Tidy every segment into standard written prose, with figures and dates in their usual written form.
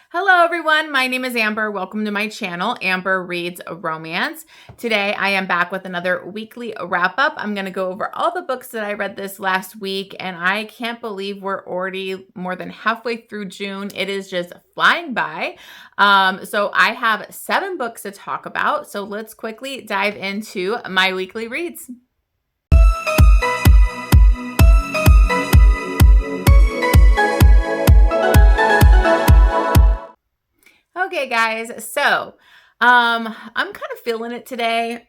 Hello everyone, my name is Amber. Welcome to my channel, Amber Reads a Romance. Today I am back with another weekly wrap up. I'm going to go over all the books that I read this last week, and I can't believe we're already more than halfway through June. It is just flying by. So I have 7 books to talk about, so let's quickly dive into my weekly reads. Okay, guys, so I'm kind of feeling it today.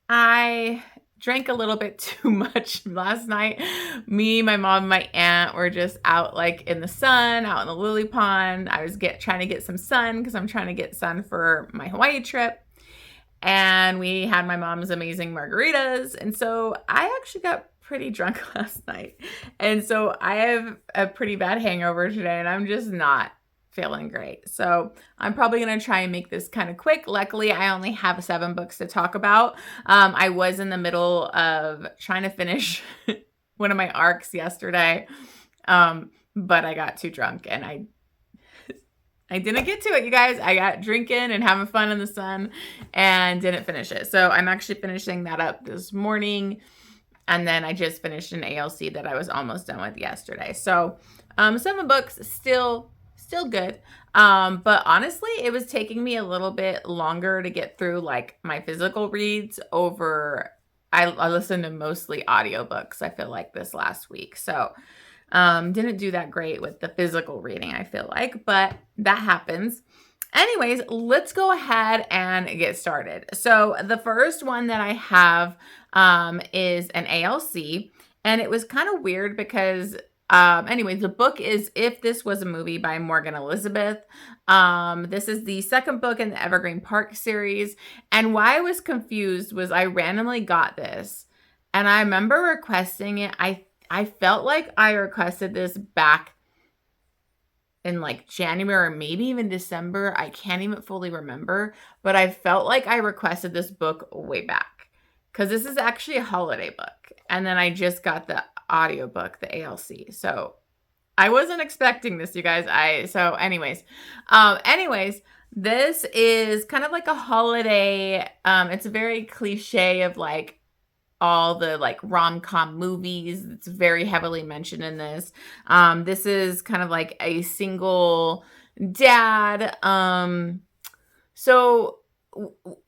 I drank a little bit too much last night. Me, my mom, and my aunt were just out like in the sun, out in the lily pond. I was trying to get some sun because I'm trying to get sun for my Hawaii trip. And we had my mom's amazing margaritas. And so I actually got pretty drunk last night. And so I have a pretty bad hangover today, and I'm just not feeling great. So I'm probably going to try and make this kind of quick. Luckily, I only have 7 books to talk about. I was in the middle of trying to finish one of my arcs yesterday, but I got too drunk and I didn't get to it, you guys. I got drinking and having fun in the sun and didn't finish it. So I'm actually finishing that up this morning. And then I just finished an ALC that I was almost done with yesterday. So 7 books, still good. But honestly, it was taking me a little bit longer to get through like my physical reads over. I listened to mostly audiobooks, I feel like, this last week. So didn't do that great with the physical reading, I feel like, but that happens. Anyways, let's go ahead and get started. So the first one that I have is an ALC, and it was kind of weird because anyways, the book is If This Was a Movie by Morgan Elizabeth. This is the second book in the Evergreen Park series. And why I was confused was I randomly got this and I remember requesting it. I felt like I requested this back in like January or maybe even December. I can't even fully remember, but I felt like I requested this book way back because this is actually a holiday book. And then I just got the audiobook, the ALC. So I wasn't expecting this, you guys. Anyways, this is kind of like a holiday. It's a very cliche of like all the like rom-com movies. It's very heavily mentioned in this. This is kind of like a single dad. So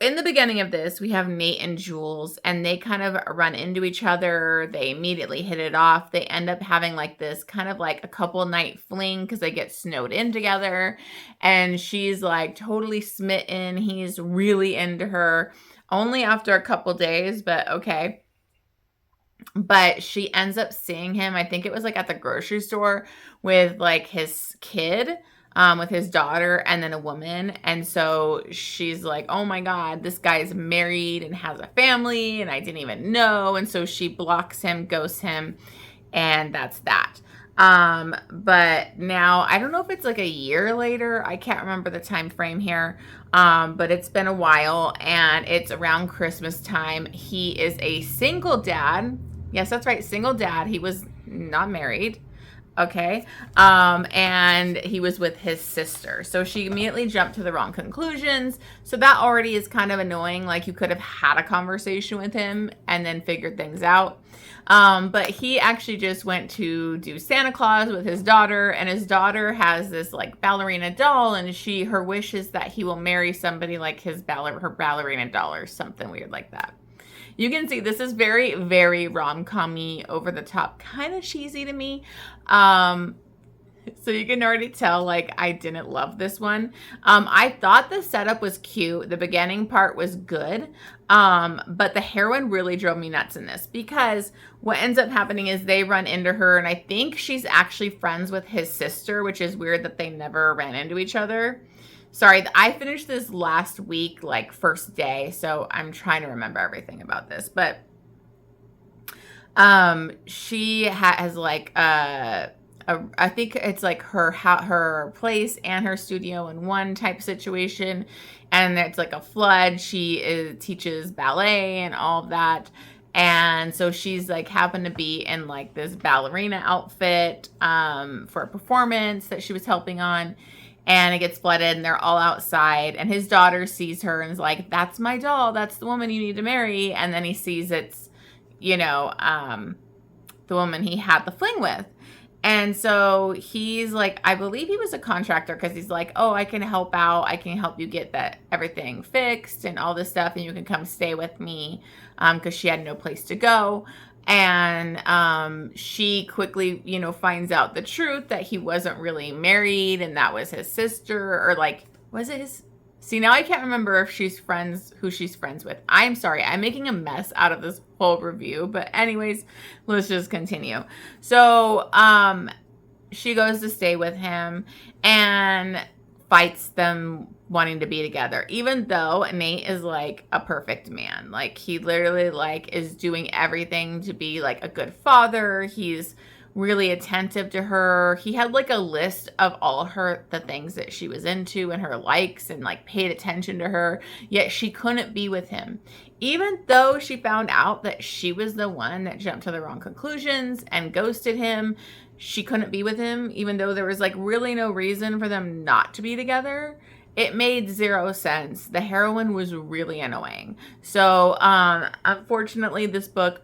in the beginning of this, we have Nate and Jules, and they kind of run into each other. They immediately hit it off. They end up having like this kind of like a couple night fling because they get snowed in together, and she's like totally smitten. He's really into her only after a couple days, but okay. But she ends up seeing him, I think it was like at the grocery store with like his kid, with his daughter and then a woman. And so she's like, oh my God, this guy's married and has a family and I didn't even know. And so she blocks him, ghosts him, and that's that. But now I don't know if it's like a year later. I can't remember the time frame here. But it's been a while and it's around Christmas time. He is a single dad. Yes, that's right. Single dad. He was not married. Okay. And he was with his sister. So she immediately jumped to the wrong conclusions. So that already is kind of annoying. Like you could have had a conversation with him and then figured things out. But he actually just went to do Santa Claus with his daughter, and his daughter has this like ballerina doll, and her wish is that he will marry somebody like her ballerina doll or something weird like that. You can see this is very, very rom-com-y, over the top, kind of cheesy to me. So you can already tell, like, I didn't love this one. I thought the setup was cute. The beginning part was good. But the heroine really drove me nuts in this because what ends up happening is they run into her, and I think she's actually friends with his sister, which is weird that they never ran into each other. Sorry, I finished this last week, like first day, so I'm trying to remember everything about this. But she has like I think it's like her place and her studio in one type situation, and it's like a flood. She teaches ballet and all of that. And so she's like happened to be in like this ballerina outfit for a performance that she was helping on. and it gets flooded and they're all outside, and his daughter sees her and is like, that's my doll, that's the woman you need to marry. And then he sees it's, the woman he had the fling with. And so he's like, I believe he was a contractor, because he's like, oh, I can help out. I can help you get that everything fixed and all this stuff, and you can come stay with me, because she had no place to go. And she quickly, finds out the truth that he wasn't really married, and that was his sister, or like, was it his? See, now I can't remember if who she's friends with. I'm sorry. I'm making a mess out of this whole review. But anyways, let's just continue. So, she goes to stay with him and fights them wanting to be together. Even though Nate is like a perfect man. Like, he literally like is doing everything to be like a good father. He's really attentive to her. He had like a list of all the things that she was into and her likes, and like paid attention to her, yet she couldn't be with him. Even though she found out that she was the one that jumped to the wrong conclusions and ghosted him, she couldn't be with him, even though there was like really no reason for them not to be together. It made zero sense. The heroine was really annoying. So, unfortunately, this book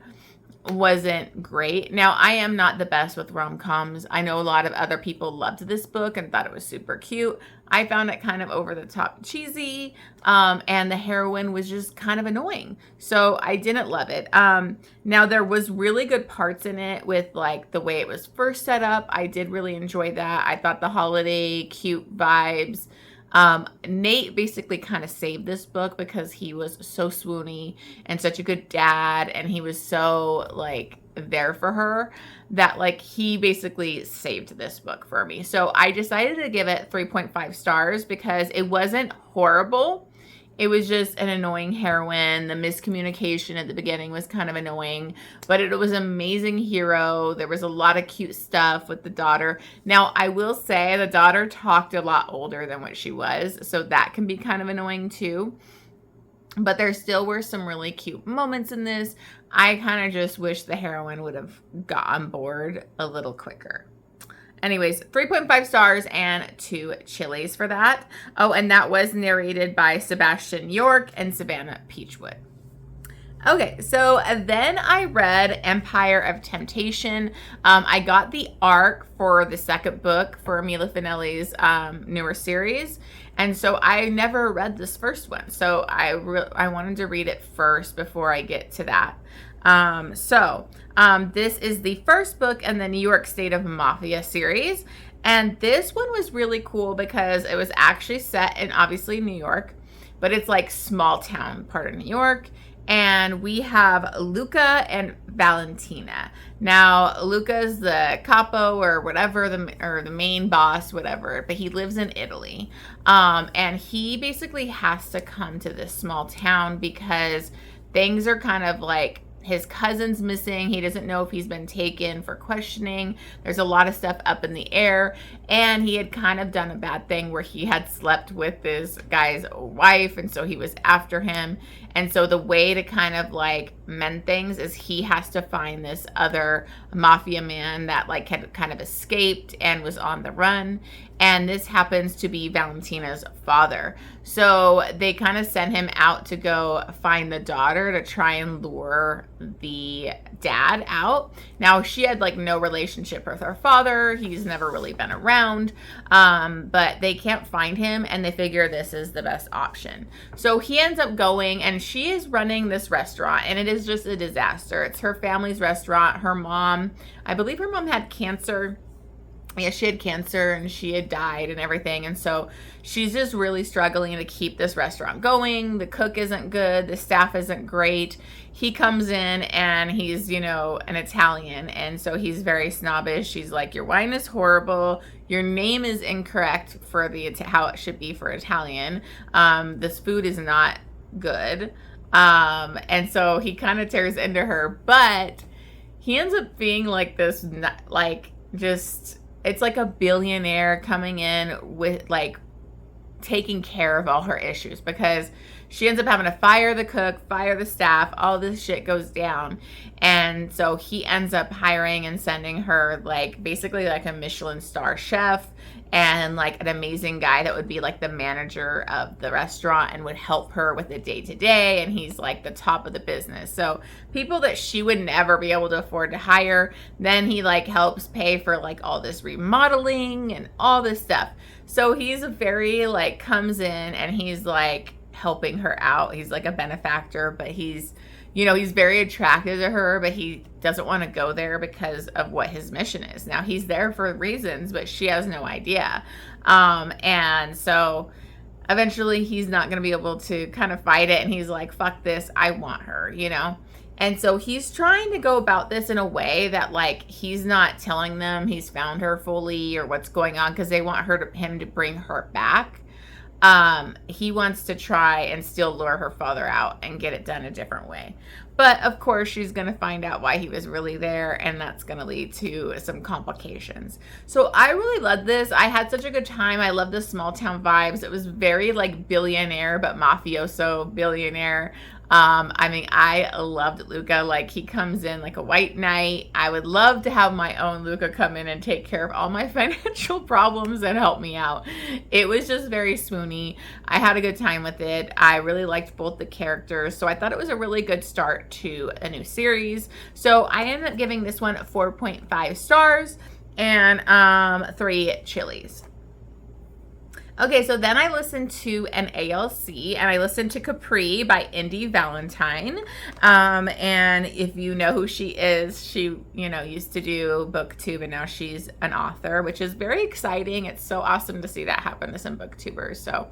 wasn't great. Now, I am not the best with rom-coms. I know a lot of other people loved this book and thought it was super cute. I found it kind of over the top cheesy, and the heroine was just kind of annoying. So I didn't love it. Now, there was really good parts in it with like the way it was first set up. I did really enjoy that. I thought the holiday cute vibes. Nate basically kind of saved this book because he was so swoony and such a good dad, and he was so like there for her that like he basically saved this book for me. So I decided to give it 3.5 stars because it wasn't horrible. It was just an annoying heroine. The miscommunication at the beginning was kind of annoying, but it was an amazing hero. There was a lot of cute stuff with the daughter. Now, I will say the daughter talked a lot older than what she was, so that can be kind of annoying too. But there still were some really cute moments in this. I kind of just wish the heroine would have got on board a little quicker. Anyways, 3.5 stars and 2 chilies for that. Oh, and that was narrated by Sebastian York and Savannah Peachwood. Okay, so then I read Empire of Temptation. I got the arc for the second book for Mila Finelli's newer series. And so I never read this first one. So I wanted to read it first before I get to that. This is the first book in the New York State of Mafia series. And this one was really cool because it was actually set in obviously New York, but it's like small town part of New York. And we have Luca and Valentina. Now, Luca's the capo or whatever, the main boss, whatever, but he lives in Italy. And he basically has to come to this small town because things are kind of like, his cousin's missing. He doesn't know if he's been taken for questioning. There's a lot of stuff up in the air. And he had kind of done a bad thing where he had slept with this guy's wife. And so he was after him. And so the way to kind of like mend things is he has to find this other mafia man that like had kind of escaped and was on the run. And this happens to be Valentina's father. So they kind of sent him out to go find the daughter to try and lure the dad out. Now, she had like no relationship with her father. He's never really been around. But they can't find him, and they figure this is the best option. So he ends up going, and she is running this restaurant, and it is just a disaster. It's her family's restaurant. Her mom, I believe her mom had cancer. Yeah, she had cancer and she had died and everything. And so she's just really struggling to keep this restaurant going. The cook isn't good. The staff isn't great. He comes in and he's, an Italian. And so he's very snobbish. She's like, your wine is horrible. Your name is incorrect for how it should be for Italian. This food is not good. And so he kind of tears into her. But he ends up being like this, it's like a billionaire coming in with like taking care of all her issues, because she ends up having to fire the cook, fire the staff, all this shit goes down. And so he ends up hiring and sending her like basically like a Michelin star chef and like an amazing guy that would be like the manager of the restaurant and would help her with the day-to-day, and he's like the top of the business. So people that she would never be able to afford to hire, then he like helps pay for like all this remodeling and all this stuff. So he's very like comes in and he's like helping her out. He's like a benefactor, but he's very attracted to her, but he doesn't want to go there because of what his mission is. Now, he's there for reasons, but she has no idea. And so eventually he's not going to be able to kind of fight it. And he's like, fuck this, I want her, And so he's trying to go about this in a way that like he's not telling them he's found her fully or what's going on, because they want him to bring her back. He wants to try and still lure her father out and get it done a different way. But of course, she's going to find out why he was really there, and that's going to lead to some complications. So I really loved this. I had such a good time. I love the small town vibes. It was very like billionaire, but mafioso billionaire. I loved Luca. Like, he comes in like a white knight. I would love to have my own Luca come in and take care of all my financial problems and help me out. It was just very swoony. I had a good time with it. I really liked both the characters. So I thought it was a really good start to a new series. So I ended up giving this one 4.5 stars and 3 chilies. Okay, so then I listened to an ALC, and I listened to Capri by Indy Valentine. And if you know who she is, she, used to do BookTube, and now she's an author, which is very exciting. It's so awesome to see that happen to some booktubers. So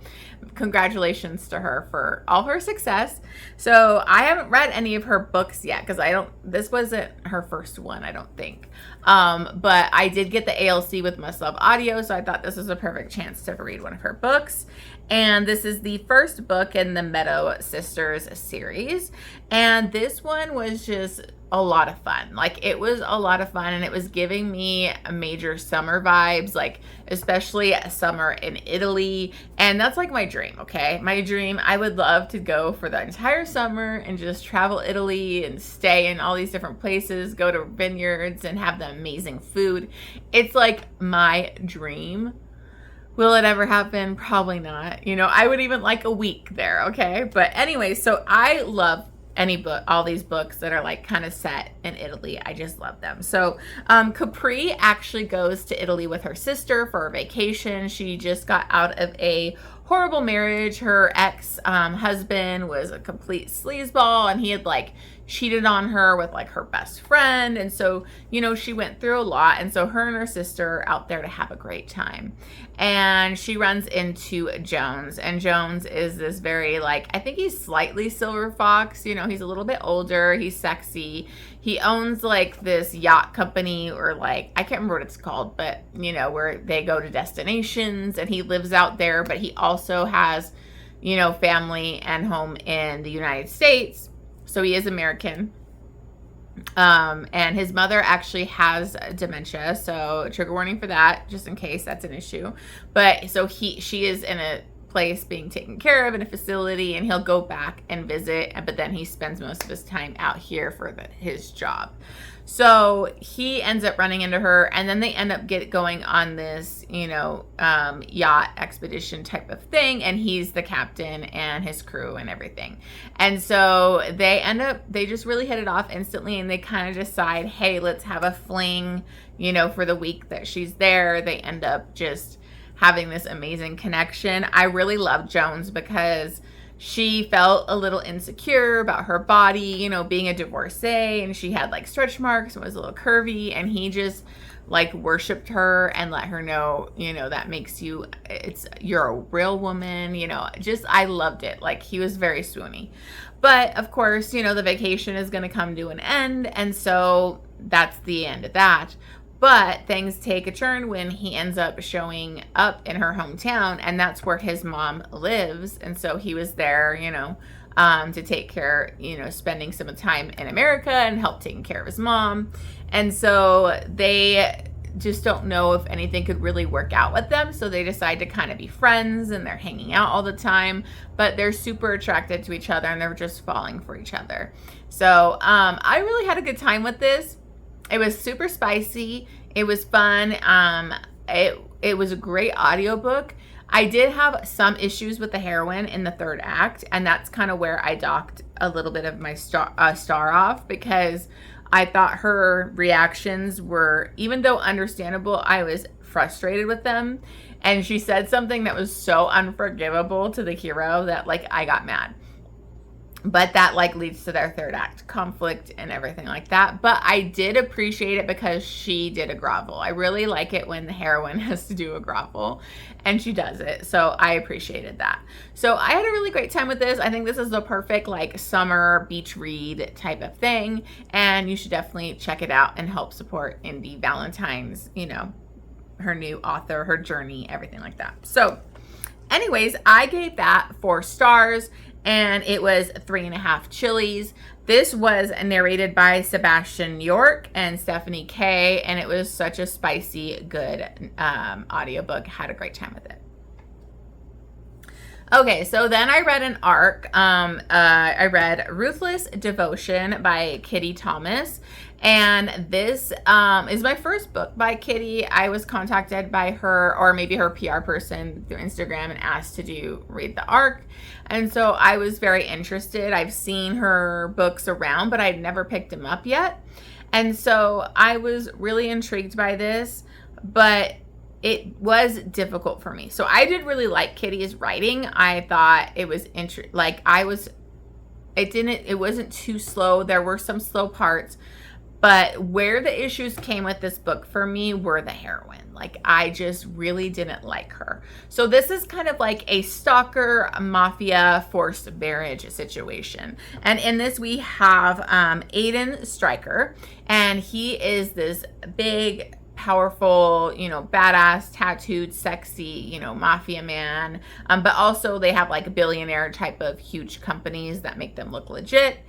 congratulations to her for all her success. So I haven't read any of her books yet, because this wasn't her first one, I don't think. But I did get the ALC with Must Love Audio, so I thought this was a perfect chance to read one of her books. And this is the first book in the Meadow Sisters series. And this one was just a lot of fun. Like, it was a lot of fun, and it was giving me major summer vibes, like especially summer in Italy. And that's like my dream, okay? My dream, I would love to go for the entire summer and just travel Italy and stay in all these different places, go to vineyards and have the amazing food. It's like my dream. Will it ever happen? Probably not. I would even like a week there, okay? But anyway, so I love all these books that are like kind of set in Italy. I just love them. So Capri actually goes to Italy with her sister for a vacation. She just got out of a horrible marriage. Her ex-husband was a complete sleazeball, and he had like cheated on her with like her best friend. And so, she went through a lot. And so her and her sister are out there to have a great time. And she runs into Jones. And Jones is this very I think he's slightly silver fox. He's a little bit older. He's sexy. He owns like this yacht company, or I can't remember what it's called, but where they go to destinations, and he lives out there, but he also has, family and home in the United States. So he is American. And his mother actually has dementia. So trigger warning for that, just in case that's an issue. But so she is in a place being taken care of in a facility, and he'll go back and visit, but then he spends most of his time out here for his job. So he ends up running into her, and then they end up going on this, yacht expedition type of thing, and he's the captain and his crew and everything. And so they just really hit it off instantly, and they kind of decide, hey, let's have a fling, for the week that she's there. They end up just having this amazing connection. I really love Jones because she felt a little insecure about her body, being a divorcee, and she had like stretch marks and was a little curvy, and he just like worshiped her and let her know, that makes you're a real woman, I loved it. Like, he was very swoony. But of course, the vacation is going to come to an end, and so that's the end of that. But things take a turn when he ends up showing up in her hometown, and that's where his mom lives. And so he was there, to take care, spending some time in America and help taking care of his mom. And so they just don't know if anything could really work out with them. So they decide to kind of be friends, and they're hanging out all the time, but they're super attracted to each other, and they're just falling for each other. So I really had a good time with this. It was super spicy. It was fun. it was a great audiobook. I did have some issues with the heroine in the third act, and that's kind of where I docked a little bit of my star off, because I thought her reactions were, even though understandable, I was frustrated with them. And she said something that was so unforgivable to the hero that, like, I got mad. But that, like, leads to their third act conflict and everything like that. But I did appreciate it because she did a grovel. I really like it when the heroine has to do a grovel, and she does it. So I appreciated that. So I had a really great time with this. I think this is the perfect, like, summer beach read type of thing. And you should definitely check it out and help support Indy Valentine's, you know, her new author, her journey, everything like that. So anyways, I gave that 4 stars. And it was 3.5 chilies. This was narrated by Sebastian York and Stephanie Kay, and it was such a spicy, good audiobook. Had a great time with it. Okay, so then I read an arc. I read Ruthless Devotion by Kitty Thomas. And this is my first book by Kitty. I was contacted by her, or maybe her PR person, through Instagram and asked to read the arc. And so I was very interested. I've seen her books around, but I'd never picked them up yet. And so I was really intrigued by this, but it was difficult for me. So I did really like Kitty's writing. I thought it was it wasn't too slow. There were some slow parts. But where the issues came with this book for me were the heroine. Like, I just really didn't like her. So this is kind of like a stalker, mafia, forced marriage situation. And in this we have Aiden Stryker. And he is this big, powerful, you know, badass, tattooed, sexy, you know, mafia man. But also they have like billionaire type of huge companies that make them look legit.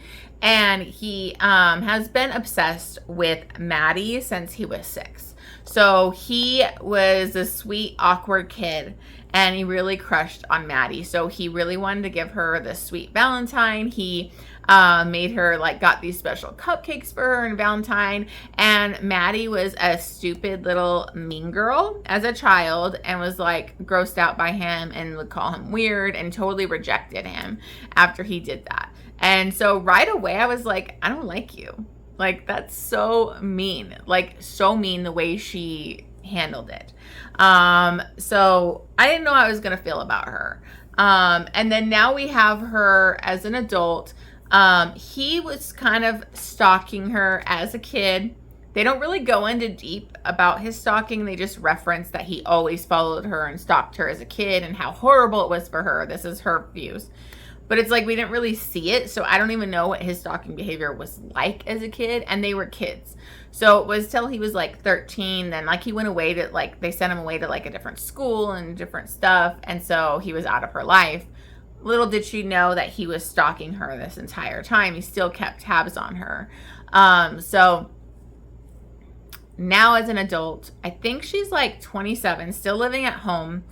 And he has been obsessed with Maddie since he was 6. So he was a sweet, awkward kid, and he really crushed on Maddie. So he really wanted to give her the sweet Valentine. He made her, like, got these special cupcakes for her and Valentine. And Maddie was a stupid little mean girl as a child and was, like, grossed out by him and would call him weird and totally rejected him after he did that. And so right away I was like, I don't like you. Like, that's so mean. Like, so mean the way she handled it. So I didn't know how I was going to feel about her. And then now we have her as an adult. He was kind of stalking her as a kid. They don't really go into deep about his stalking. They just reference that he always followed her and stalked her as a kid and how horrible it was for her. This is her views. But it's like we didn't really see it, so I don't even know what his stalking behavior was like as a kid, and they were kids. So it was till he was like 13, then like he went away to, like, they sent him away to like a different school and different stuff, and so he was out of her life. Little did she know that he was stalking her this entire time. He still kept tabs on her. So now as an adult, I think she's like 27, still living at home,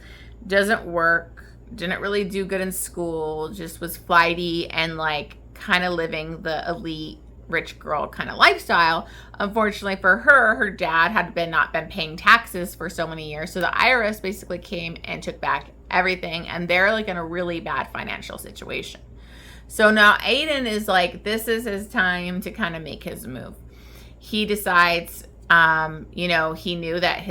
doesn't work, didn't really do good in school, just was flighty and like kind of living the elite rich girl kind of lifestyle. Unfortunately for her, her dad had not been paying taxes for so many years. So the IRS basically came and took back everything, and they're like in a really bad financial situation. So now Aiden is like, this is his time to kind of make his move. He decides, you know, he knew that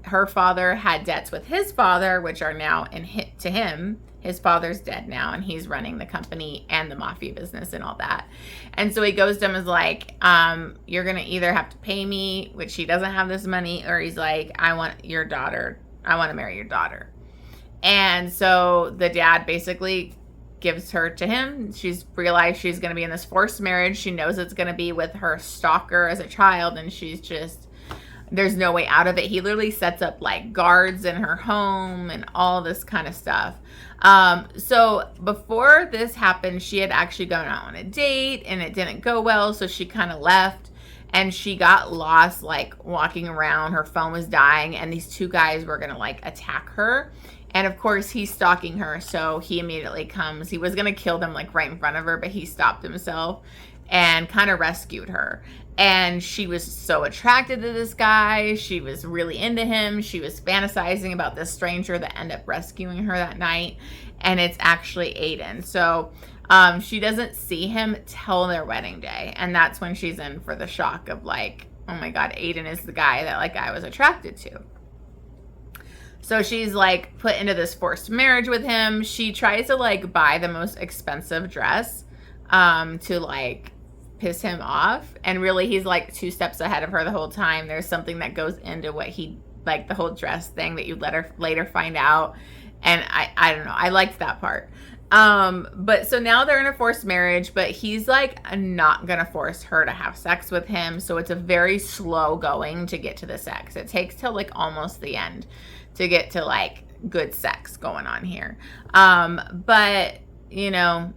her father had debts with his father, which are now to him. His father's dead now, and he's running the company and the mafia business and all that. And so he goes to him as like, you're going to either have to pay me, which he doesn't have this money, or he's like, I want to marry your daughter. And so the dad basically gives her to him. She's realized she's going to be in this forced marriage. She knows it's going to be with her stalker as a child, and there's no way out of it. He literally sets up like guards in her home and all this kind of stuff. So before this happened, she had actually gone out on a date and it didn't go well. So she kind of left and she got lost, like walking around. Her phone was dying and these 2 guys were going to like attack her. And of course he's stalking her. So he immediately comes. He was going to kill them like right in front of her, but he stopped himself. and kind of rescued her. And she was so attracted to this guy. She was really into him. She was fantasizing about this stranger that ended up rescuing her that night. And it's actually Aiden. So she doesn't see him till their wedding day. And that's when she's in for the shock of like, oh my God, Aiden is the guy that like I was attracted to. So she's like put into this forced marriage with him. She tries to like buy the most expensive dress to like piss him off, and really he's like 2 steps ahead of her the whole time. There's something that goes into what he like, the whole dress thing that you later find out, and I don't know, I liked that part. But so now they're in a forced marriage, but he's like not gonna force her to have sex with him, so it's a very slow going to get to the sex. It takes till like almost the end to get to like good sex going on here. But you know,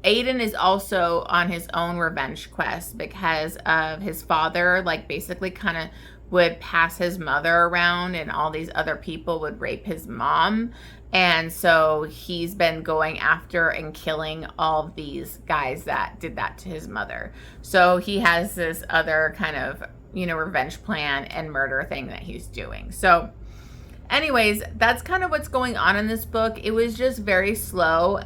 Aiden is also on his own revenge quest because of his father, like basically kind of would pass his mother around, and all these other people would rape his mom. And so he's been going after and killing all of these guys that did that to his mother. So he has this other kind of, you know, revenge plan and murder thing that he's doing. So anyways, that's kind of what's going on in this book. It was just very slow.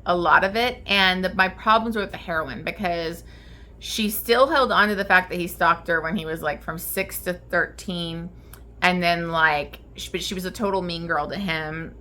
A lot of it, and my problems were with the heroine, because she still held on to the fact that he stalked her when he was like from 6 to 13, and then like she was a total mean girl to him,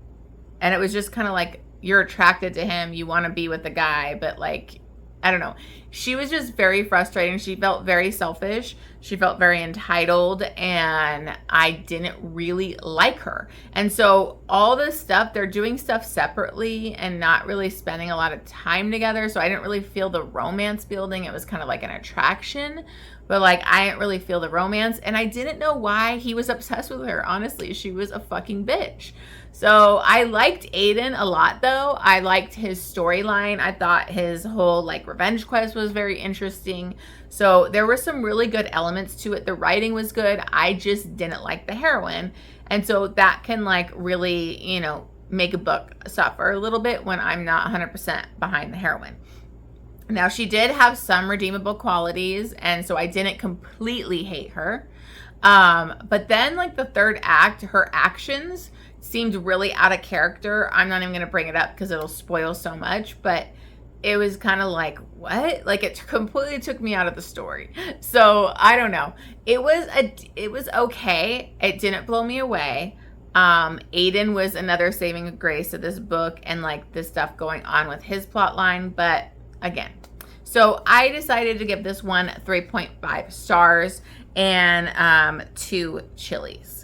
and it was just kind of like, you're attracted to him, you want to be with the guy, but like, I don't know, she was just very frustrating. She felt very selfish, she felt very entitled, and I didn't really like her. And so all this stuff, they're doing stuff separately and not really spending a lot of time together, so I didn't really feel the romance building. It was kind of like an attraction, but like I didn't really feel the romance, and I didn't know why he was obsessed with her. Honestly, she was a fucking bitch. So I liked Aiden a lot, though. I liked his storyline. I thought his whole like revenge quest was very interesting. So there were some really good elements to it. The writing was good. I just didn't like the heroine. And so that can like really, you know, make a book suffer a little bit when I'm not 100% behind the heroine. Now, she did have some redeemable qualities, and so I didn't completely hate her. But then like the third act, her actions seemed really out of character. I'm not even going to bring it up because it'll spoil so much, but it was kind of like, what? Like it completely took me out of the story. So I don't know. It was okay. It didn't blow me away. Aiden was another saving grace of this book, and like the stuff going on with his plot line. But again, so I decided to give this one 3.5 stars and 2 chilies.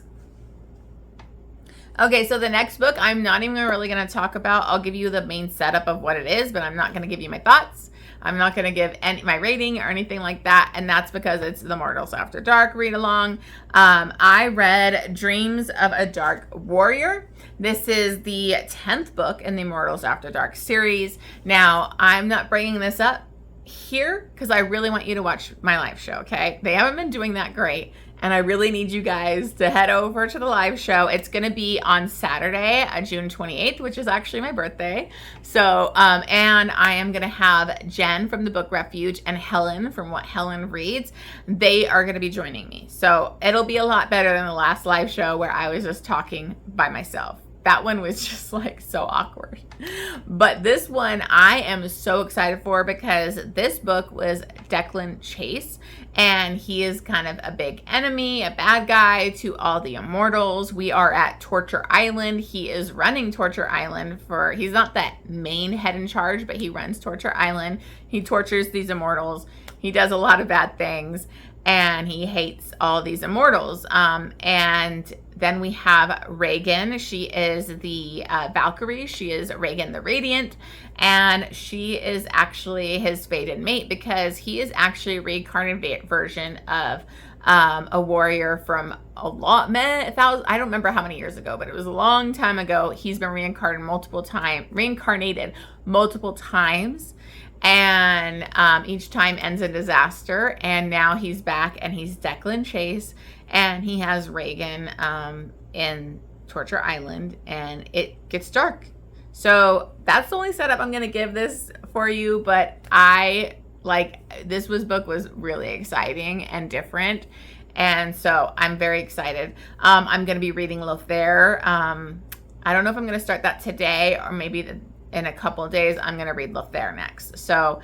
Okay, so the next book, I'm not even really going to talk about. I'll give you the main setup of what it is, but I'm not going to give you my thoughts. I'm not going to give my rating or anything like that, and that's because it's the Mortals After Dark read-along. I read Dreams of a Dark Warrior. This is the 10th book in the Mortals After Dark series. Now, I'm not bringing this up here because I really want you to watch my live show, okay? They haven't been doing that great, and I really need you guys to head over to the live show. It's going to be on Saturday, June 28th, which is actually my birthday. So, and I am going to have Jen from the Book Refuge and Helen from What Helen Reads. They are going to be joining me. So it'll be a lot better than the last live show where I was just talking by myself. That one was just like so awkward. But this one I am so excited for because this book was Declan Chase, and he is kind of a big enemy, a bad guy to all the immortals. We are at Torture Island. He is running Torture Island he's not the main head in charge, but he runs Torture Island. He tortures these immortals. He does a lot of bad things, and he hates all these immortals. And then we have Reagan. She is the Valkyrie. She is Reagan the Radiant, and she is actually his fated mate because he is actually a reincarnated version of a warrior from I don't remember how many years ago, but it was a long time ago. He's been reincarnated multiple times. And each time ends in disaster, and now he's back, and he's Declan Chase, and he has Reagan in Torture Island, and it gets dark. So that's the only setup I'm going to give this for you, but this book was really exciting and different. And so I'm very excited. I'm going to be reading Lothair. I don't know if I'm going to start that today or maybe in a couple of days. I'm going to read Lothair next. So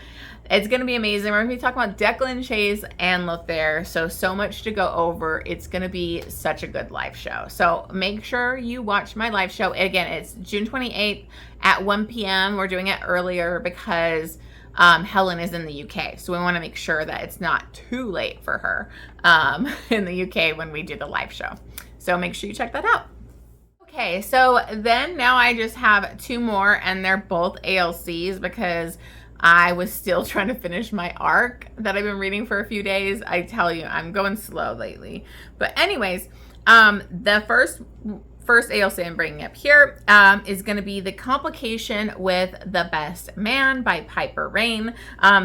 it's going to be amazing. We're going to be talking about Declan Chase and Lothair. So much to go over. It's going to be such a good live show. So make sure you watch my live show. Again, it's June 28th at 1 p.m. We're doing it earlier because Helen is in the UK. So we want to make sure that it's not too late for her in the UK when we do the live show. So make sure you check that out. Okay, so then now I just have two more, and they're both ALCs because I was still trying to finish my arc that I've been reading for a few days. I tell you, I'm going slow lately. But anyways, the first ALC I'm bringing up here is going to be The Complication with the Best Man by Piper Rayne.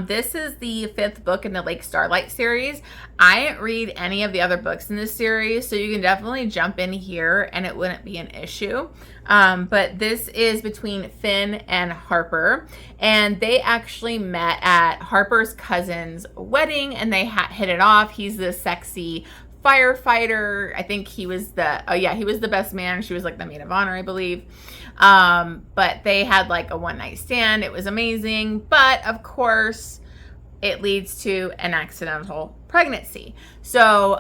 This is the 5th book in the Lake Starlight series. I didn't read any of the other books in this series, so you can definitely jump in here and it wouldn't be an issue. But this is between Finn and Harper, and they actually met at Harper's cousin's wedding, and they hit it off. He's the sexy firefighter. I think he was he was the best man. She was like the maid of honor, I believe. But they had like a one night stand. It was amazing. But of course, it leads to an accidental pregnancy. So,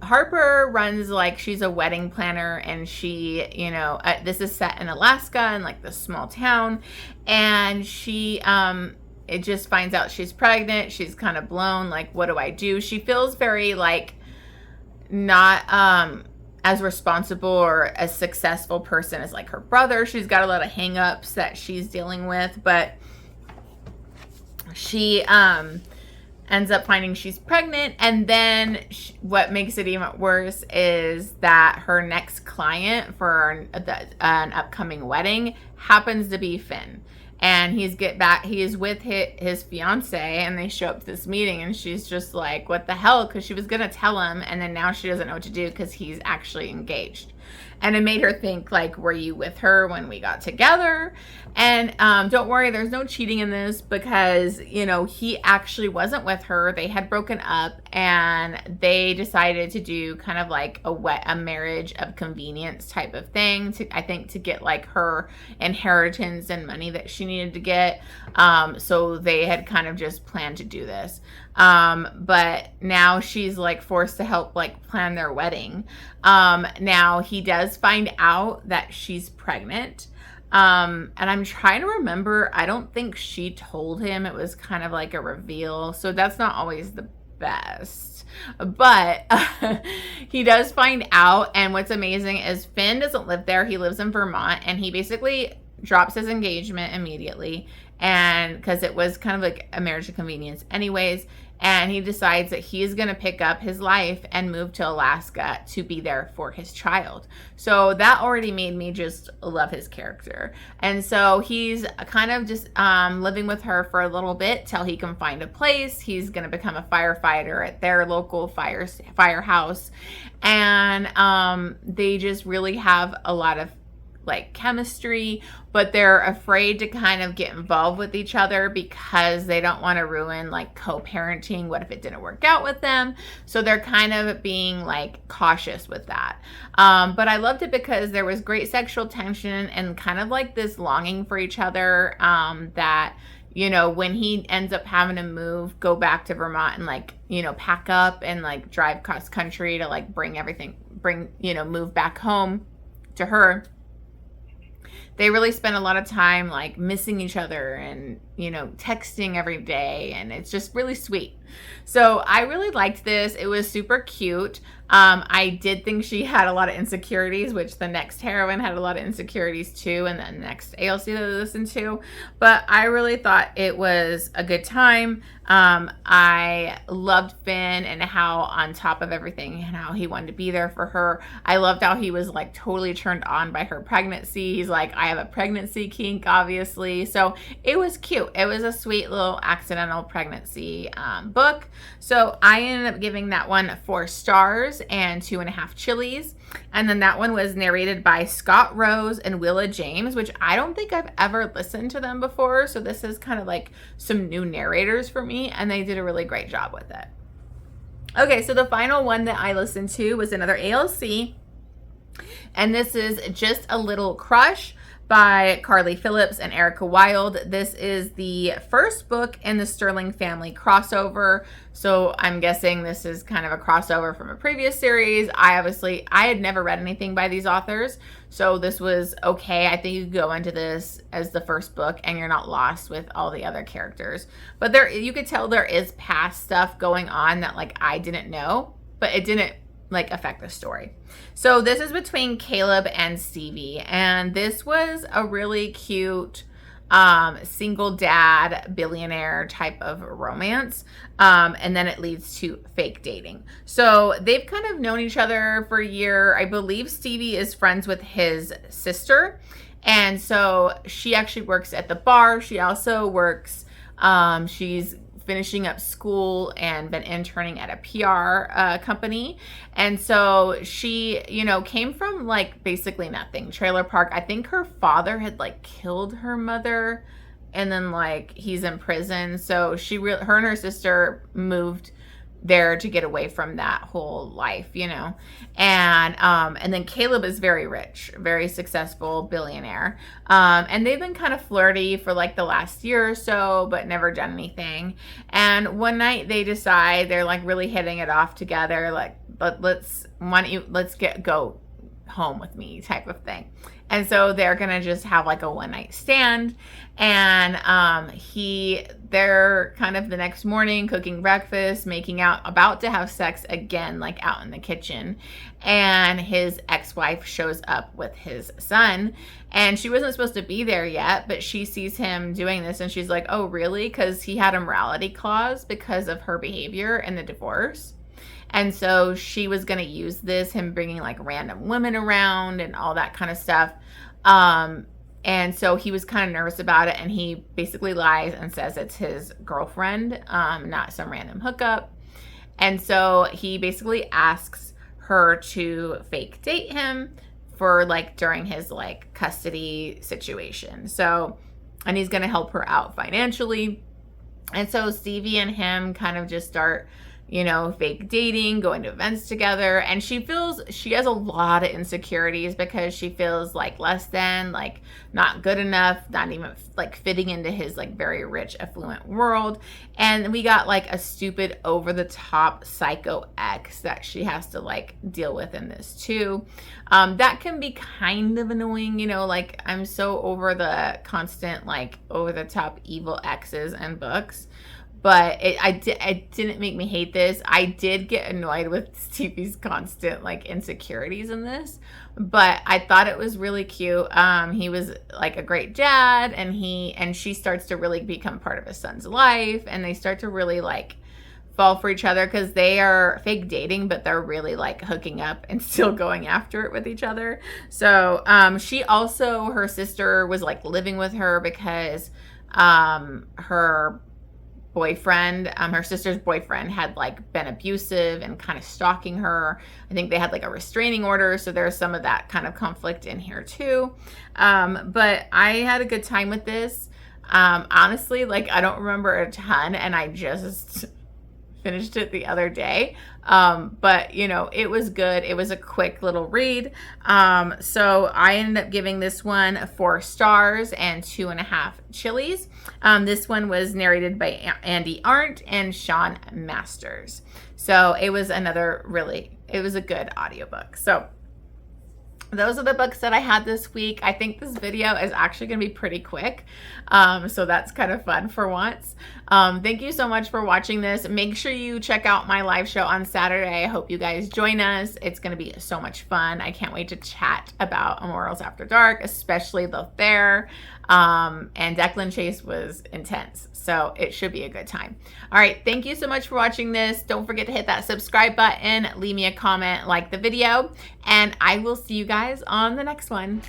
Harper runs like she's a wedding planner, and she, this is set in Alaska in like this small town, and she, it just finds out she's pregnant. She's kind of blown. Like, what do I do? She feels very like not as responsible or as successful person as like her brother. She's got a lot of hang-ups that she's dealing with, but she ends up finding she's pregnant. And then what makes it even worse is that her next client for an upcoming wedding happens to be Finn. And he is with his fiance, and they show up to this meeting, and she's just like, what the hell? Because she was going to tell him, and then now she doesn't know what to do because he's actually engaged. And it made her think, like, were you with her when we got together? And don't worry, there's no cheating in this because, he actually wasn't with her. They had broken up, and they decided to do kind of like a marriage of convenience type of thing, to get like her inheritance and money that she needed to get. So they had kind of just planned to do this. But now she's like forced to help like plan their wedding. Now he does find out that she's pregnant. And I'm trying to remember, I don't think she told him. It was kind of like a reveal. So that's not always the best. But he does find out. And what's amazing is Finn doesn't live there. He lives in Vermont, and he basically drops his engagement immediately. And because it was kind of like a marriage of convenience anyways. And he decides that he's going to pick up his life and move to Alaska to be there for his child. So that already made me just love his character. And so he's kind of just living with her for a little bit till he can find a place. He's going to become a firefighter at their local firehouse. And they just really have a lot of like chemistry, but they're afraid to kind of get involved with each other because they don't want to ruin like co-parenting. What if it didn't work out with them? So they're kind of being like cautious with that. But I loved it because there was great sexual tension and kind of like this longing for each other, that, when he ends up having to go back to Vermont and like, pack up and like drive cross country to like move back home to her. They really spend a lot of time like missing each other and, texting every day. And it's just really sweet. So I really liked this. It was super cute. I did think she had a lot of insecurities, which the next heroine had a lot of insecurities too, and the next ALC that I listened to. But I really thought it was a good time. I loved Finn and how on top of everything and how he wanted to be there for her. I loved how he was like totally turned on by her pregnancy. He's like, I have a pregnancy kink, obviously. So it was cute. It was a sweet little accidental pregnancy book. So I ended up giving that one 4 stars. Stars and 2.5 Chilies. And then that one was narrated by Scott Rose and Willa James, which I don't think I've ever listened to them before. So this is kind of like some new narrators for me, and they did a really great job with it. Okay, so the final one that I listened to was another ALC, and this is Just a Little Crush by Phillips and Erika Wilde. This is the first book in the Sterling family crossover, so I'm guessing this is kind of a crossover from a previous series. I had never read anything by these authors, so this was okay. I think you could go into this as the first book and you're not lost with all the other characters. But you could tell there is past stuff going on that like I didn't know, but it didn't like affect the story. So this is between Caleb and Stevie, and this was a really cute single dad billionaire type of romance, and then it leads to fake dating. So they've kind of known each other for a year. I believe Stevie is friends with his sister, and so she actually works at the bar. She also works, she's finishing up school and been interning at a PR company. And so she, came from like basically nothing. Trailer park. I think her father had like killed her mother, and then like he's in prison. So her and her sister moved there to get away from that whole life, and then Caleb is very rich, very successful billionaire, and they've been kind of flirty for like the last year or so, but never done anything. And one night they decide they're like really hitting it off together, like let's go home with me type of thing. And so they're gonna just have like a one night stand, and they're kind of the next morning cooking breakfast, making out, about to have sex again, like out in the kitchen. And his ex-wife shows up with his son, and she wasn't supposed to be there yet, but she sees him doing this, and she's like, oh, really? Because he had a morality clause because of her behavior in the divorce. And so she was going to use this, him bringing like random women around and all that kind of stuff. And so he was kind of nervous about it, and he basically lies and says it's his girlfriend, not some random hookup. And so he basically asks her to fake date him for like during his like custody situation. So, and he's going to help her out financially. And so Stevie and him kind of just start, fake dating, going to events together. And she has a lot of insecurities because she feels like less than, like not good enough, not even like fitting into his like very rich, affluent world. And we got like a stupid over the top psycho ex that she has to like deal with in this too. That can be kind of annoying, like I'm so over the constant, like over the top evil exes in books. But it didn't make me hate this. I did get annoyed with Stevie's constant like insecurities in this, but I thought it was really cute. He was like a great dad, and she starts to really become part of his son's life, and they start to really like fall for each other because they are fake dating, but they're really like hooking up and still going after it with each other. So her sister was like living with her because her sister's boyfriend had like been abusive and kind of stalking her. I think they had like a restraining order, so there's some of that kind of conflict in here too. But I had a good time with this. Honestly, like I don't remember a ton, and I just finished it the other day. But it was good. It was a quick little read. So I ended up giving this one 4 stars and 2.5 chilies. This one was narrated by Andy Arndt and Sean Masters. So it was a good audiobook. So those are the books that I had this week. I think this video is actually going to be pretty quick. So that's kind of fun for once. Thank you so much for watching this. Make sure you check out my live show on Saturday. I hope you guys join us. It's going to be so much fun. I can't wait to chat about Immortals After Dark, especially the Fair. And Declan Chase was intense, so it should be a good time. All right, thank you so much for watching this. Don't forget to hit that subscribe button, leave me a comment, like the video, and I will see you guys on the next one.